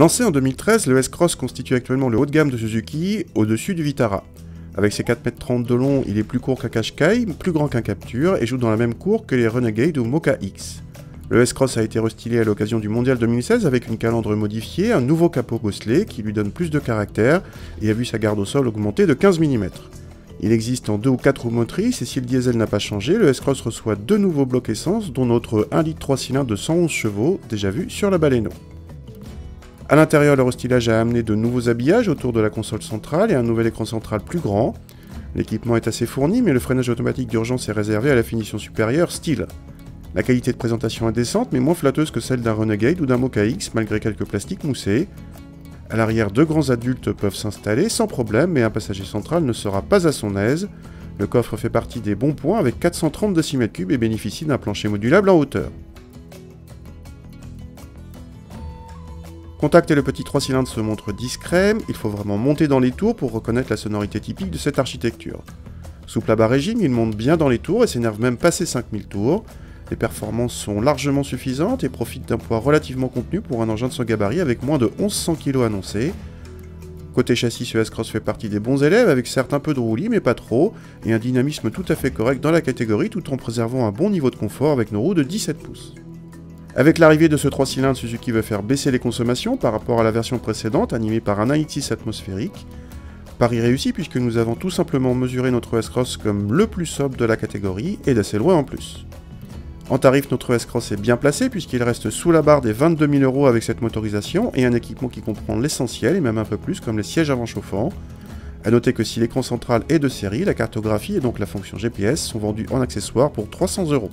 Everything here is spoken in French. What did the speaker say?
Lancé en 2013, le S-Cross constitue actuellement le haut de gamme de Suzuki, au-dessus du Vitara. Avec ses 4,30 m de long, il est plus court qu'un Qashqai, plus grand qu'un Captur et joue dans la même cour que les Renegade ou Mocha X. Le S-Cross a été restylé à l'occasion du Mondial 2016 avec une calandre modifiée, un nouveau capot bosselé qui lui donne plus de caractère et a vu sa garde au sol augmenter de 15 mm. Il existe en 2 ou 4 roues motrices et si le diesel n'a pas changé, le S-Cross reçoit 2 nouveaux blocs essence dont notre 1 litre 3 cylindres de 111 chevaux, déjà vu sur la Baleno. A l'intérieur, le restylage a amené de nouveaux habillages autour de la console centrale et un nouvel écran central plus grand. L'équipement est assez fourni, mais le freinage automatique d'urgence est réservé à la finition supérieure style. La qualité de présentation est décente, mais moins flatteuse que celle d'un Renegade ou d'un Mocha X, malgré quelques plastiques moussés. À l'arrière, 2 grands adultes peuvent s'installer sans problème, mais un passager central ne sera pas à son aise. Le coffre fait partie des bons points avec 430 cm3 et bénéficie d'un plancher modulable en hauteur. Contact et le petit 3 cylindres se montrent discrets, il faut vraiment monter dans les tours pour reconnaître la sonorité typique de cette architecture. Souple à bas régime, il monte bien dans les tours et s'énerve même passé 5000 tours. Les performances sont largement suffisantes et profitent d'un poids relativement contenu pour un engin de son gabarit avec moins de 1100 kg annoncé. Côté châssis, ce S-Cross fait partie des bons élèves avec certes un peu de roulis mais pas trop, et un dynamisme tout à fait correct dans la catégorie tout en préservant un bon niveau de confort avec nos roues de 17 pouces. Avec l'arrivée de ce 3 cylindres, Suzuki veut faire baisser les consommations par rapport à la version précédente animée par un 1.6 atmosphérique. Pari réussi puisque nous avons tout simplement mesuré notre S-Cross comme le plus sobre de la catégorie et d'assez loin en plus. En tarif, notre S-Cross est bien placé puisqu'il reste sous la barre des 22 000 € avec cette motorisation et un équipement qui comprend l'essentiel et même un peu plus comme les sièges avant chauffants. A noter que si l'écran central est de série, la cartographie et donc la fonction GPS sont vendus en accessoire pour 300 €.